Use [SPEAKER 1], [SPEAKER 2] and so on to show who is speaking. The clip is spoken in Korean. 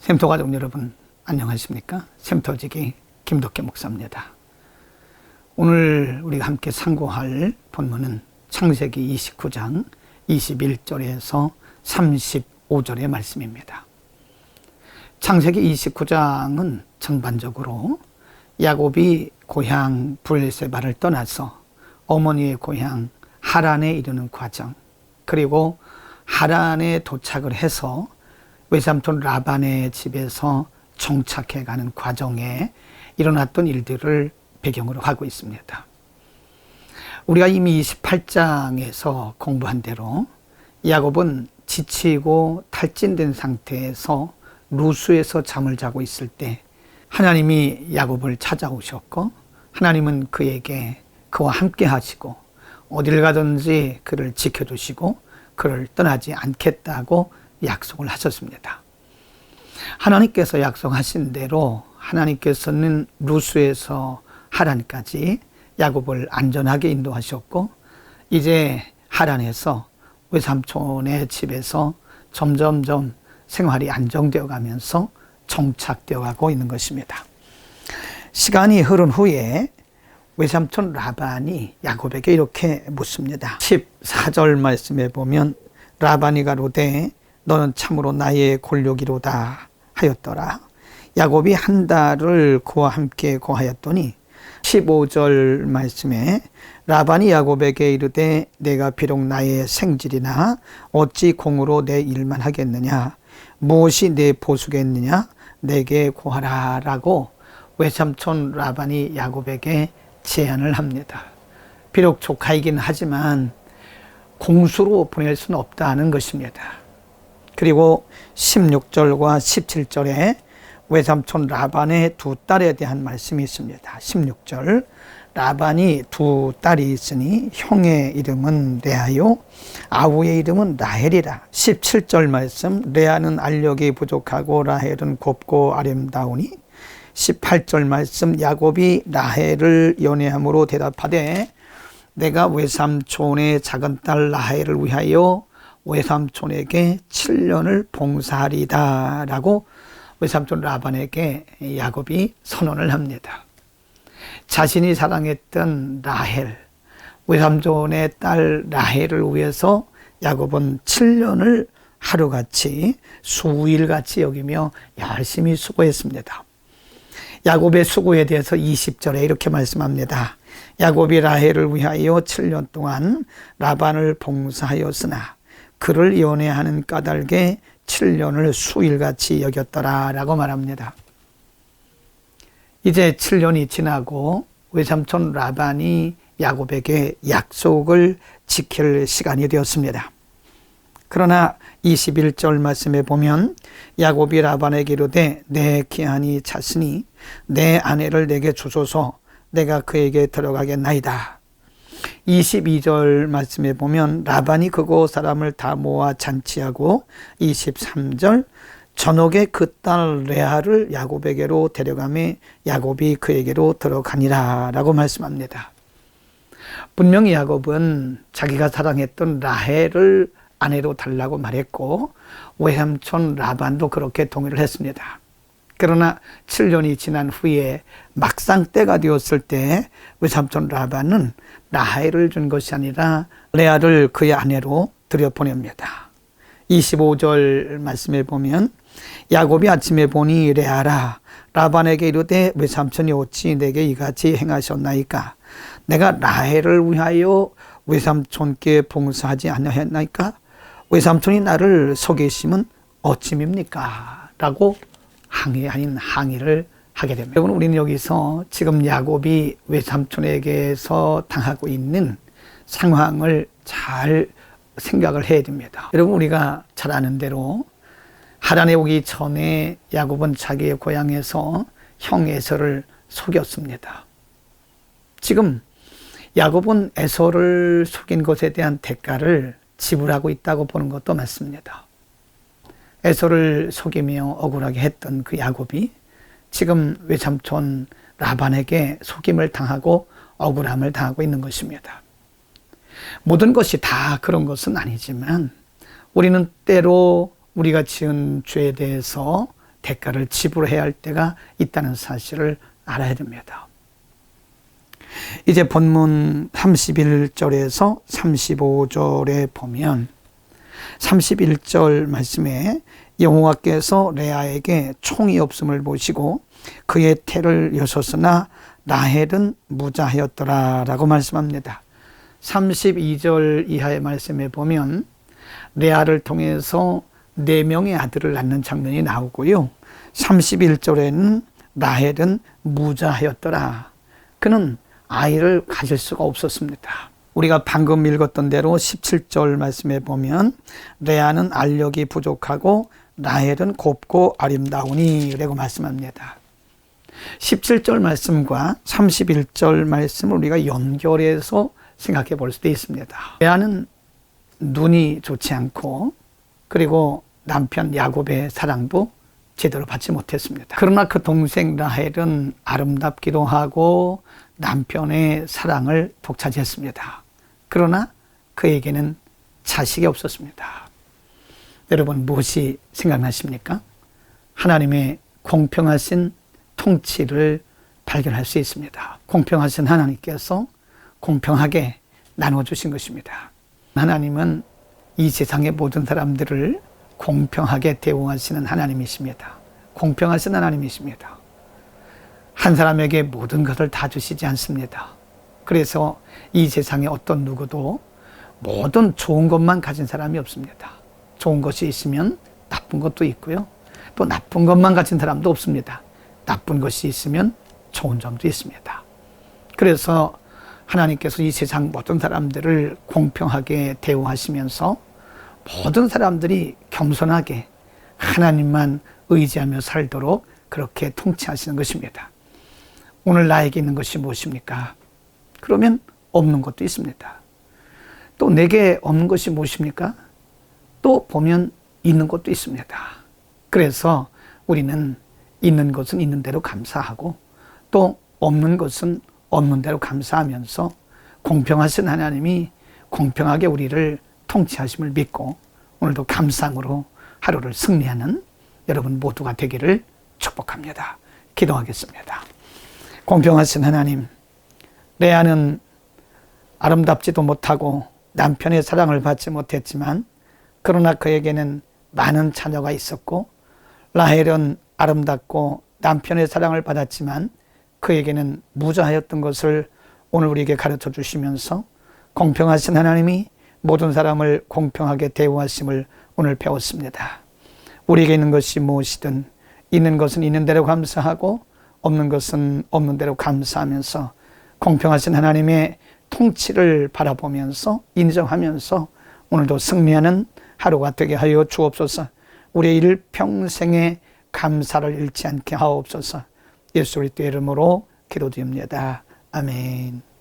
[SPEAKER 1] 샘터 가족 여러분 안녕하십니까? 샘터지기 김덕계 목사입니다. 오늘 우리가 함께 상고할 본문은 창세기 29장 21절에서 35절의 말씀입니다. 창세기 29장은 전반적으로 야곱이 고향 브엘세바를 떠나서 어머니의 고향 하란에 이르는 과정, 그리고 하란에 도착을 해서 외삼촌 라반의 집에서 정착해가는 과정에 일어났던 일들을 배경으로 하고 있습니다. 우리가 이미 28장에서 공부한 대로 야곱은 지치고 탈진된 상태에서 루스에서 잠을 자고 있을 때 하나님이 야곱을 찾아오셨고, 하나님은 그에게 그와 함께 하시고 어딜 가든지 그를 지켜주시고 그를 떠나지 않겠다고 약속을 하셨습니다. 하나님께서 약속하신 대로 하나님께서는 루스에서 하란까지 야곱을 안전하게 인도하셨고, 이제 하란에서 외삼촌의 집에서 점점점 생활이 안정되어 가면서 정착되어 가고 있는 것입니다. 시간이 흐른 후에 외삼촌 라반이 야곱에게 이렇게 묻습니다. 14절 말씀에 보면 라반이 가로되 너는 참으로 나의 골욕이로다 하였더라. 야곱이 한 달을 그와 함께 거하였더니 15절 말씀에 라반이 야곱에게 이르되 내가 비록 나의 생질이나 어찌 공으로 내 일만 하겠느냐, 무엇이 내 보수겠느냐, 내게 고하라 라고 외삼촌 라반이 야곱에게 제안을 합니다. 비록 조카이긴 하지만 공수로 보낼 수는 없다는 것입니다. 그리고 16절과 17절에 외삼촌 라반의 두 딸에 대한 말씀이 있습니다. 16절 라반이 두 딸이 있으니 형의 이름은 레아요 아우의 이름은 라헬이라. 17절 말씀 레아는 알력이 부족하고 라헬은 곱고 아름다우니. 18절 말씀 야곱이 라헬을 연애함으로 대답하되 내가 외삼촌의 작은 딸 라헬을 위하여 외삼촌에게 7년을 봉사하리다 라고 외삼촌 라반에게 야곱이 선언을 합니다. 자신이 사랑했던 라헬, 외삼촌의 딸 라헬을 위해서 야곱은 7년을 하루같이 수일같이 여기며 열심히 수고했습니다. 야곱의 수고에 대해서 20절에 이렇게 말씀합니다. 야곱이 라헬을 위하여 7년 동안 라반을 봉사하였으나 그를 연애하는 까닭에 7년을 수일같이 여겼더라 라고 말합니다. 이제 7년이 지나고 외삼촌 라반이 야곱에게 약속을 지킬 시간이 되었습니다. 그러나 21절 말씀에 보면 야곱이 라반에게 이르되 내 기한이 찼으니 내 아내를 내게 주소서 내가 그에게 들어가겠나이다. 22절 말씀에 보면 라반이 그곳 사람을 다 모아 잔치하고 23절 저녁에 그 딸 레아를 야곱에게로 데려가매 야곱이 그에게로 들어가니라 라고 말씀합니다. 분명히 야곱은 자기가 사랑했던 라헬을 아내로 달라고 말했고 외삼촌 라반도 그렇게 동의를 했습니다. 그러나 7년이 지난 후에 막상 때가 되었을 때 외삼촌 라반은 라헬을 준 것이 아니라 레아를 그의 아내로 들여보냅니다. 25절 말씀에 보면 야곱이 아침에 보니 레아라 라반에게 이르되 외삼촌이 어찌 내게 이같이 행하셨나이까, 내가 라헬을 위하여 외삼촌께 봉사하지 아니하였나이까, 외삼촌이 나를 속이심은 어찌입니까 라고 항의 아닌 항의를 하게 됩니다. 여러분, 우리는 여기서 지금 야곱이 외삼촌에게서 당하고 있는 상황을 잘 생각을 해야 됩니다. 여러분, 우리가 잘 아는 대로 하란에 오기 전에 야곱은 자기의 고향에서 형 에서를 속였습니다. 지금 야곱은 에서를 속인 것에 대한 대가를 지불하고 있다고 보는 것도 맞습니다. 에서를 속이며 억울하게 했던 그 야곱이 지금 외삼촌 라반에게 속임을 당하고 억울함을 당하고 있는 것입니다. 모든 것이 다 그런 것은 아니지만 우리는 때로 우리가 지은 죄에 대해서 대가를 지불해야 할 때가 있다는 사실을 알아야 됩니다. 이제 본문 31절에서 35절에 보면 31절 말씀에 여호와께서 레아에게 총이 없음을 보시고 그의 태를 여셨으나 라헬은 무자하였더라 라고 말씀합니다. 32절 이하의 말씀에 보면 레아를 통해서 4명의 아들을 낳는 장면이 나오고요. 31절에는 라헬은 무자하였더라. 그는 아이를 가질 수가 없었습니다. 우리가 방금 읽었던 대로 17절 말씀에 보면 레아는 알력이 부족하고 라헬은 곱고 아름다우니 라고 말씀합니다. 17절 말씀과 31절 말씀을 우리가 연결해서 생각해 볼 수도 있습니다. 레아는 눈이 좋지 않고 그리고 남편 야곱의 사랑도 제대로 받지 못했습니다. 그러나 그 동생 라헬은 아름답기도 하고 남편의 사랑을 독차지했습니다. 그러나 그에게는 자식이 없었습니다. 여러분 무엇이 생각나십니까? 하나님의 공평하신 통치를 발견할 수 있습니다. 공평하신 하나님께서 공평하게 나눠주신 것입니다. 하나님은 이 세상의 모든 사람들을 공평하게 대우하시는 하나님이십니다. 공평하신 하나님이십니다. 한 사람에게 모든 것을 다 주시지 않습니다. 그래서 이 세상에 어떤 누구도 모든 좋은 것만 가진 사람이 없습니다. 좋은 것이 있으면 나쁜 것도 있고요. 또 나쁜 것만 가진 사람도 없습니다. 나쁜 것이 있으면 좋은 점도 있습니다. 그래서 하나님께서 이 세상 모든 사람들을 공평하게 대우하시면서 모든 사람들이 겸손하게 하나님만 의지하며 살도록 그렇게 통치하시는 것입니다. 오늘 나에게 있는 것이 무엇입니까? 그러면 없는 것도 있습니다. 또 내게 없는 것이 무엇입니까? 또 보면 있는 것도 있습니다. 그래서 우리는 있는 것은 있는 대로 감사하고 또 없는 것은 없는 대로 감사하면서 공평하신 하나님이 공평하게 우리를 통치하심을 믿고 오늘도 감사함으로 하루를 승리하는 여러분 모두가 되기를 축복합니다. 기도하겠습니다. 공평하신 하나님, 레아는 아름답지도 못하고 남편의 사랑을 받지 못했지만 그러나 그에게는 많은 자녀가 있었고 라헬은 아름답고 남편의 사랑을 받았지만 그에게는 무자하였던 것을 오늘 우리에게 가르쳐 주시면서 공평하신 하나님이 모든 사람을 공평하게 대우하심을 오늘 배웠습니다. 우리에게 있는 것이 무엇이든 있는 것은 있는 대로 감사하고 없는 것은 없는 대로 감사하면서 공평하신 하나님의 통치를 바라보면서 인정하면서 오늘도 승리하는 하루가 되게 하여 주옵소서. 우리의 일평생에 감사를 잃지 않게 하옵소서. 예수 그리스도의 이름으로 기도드립니다. 아멘.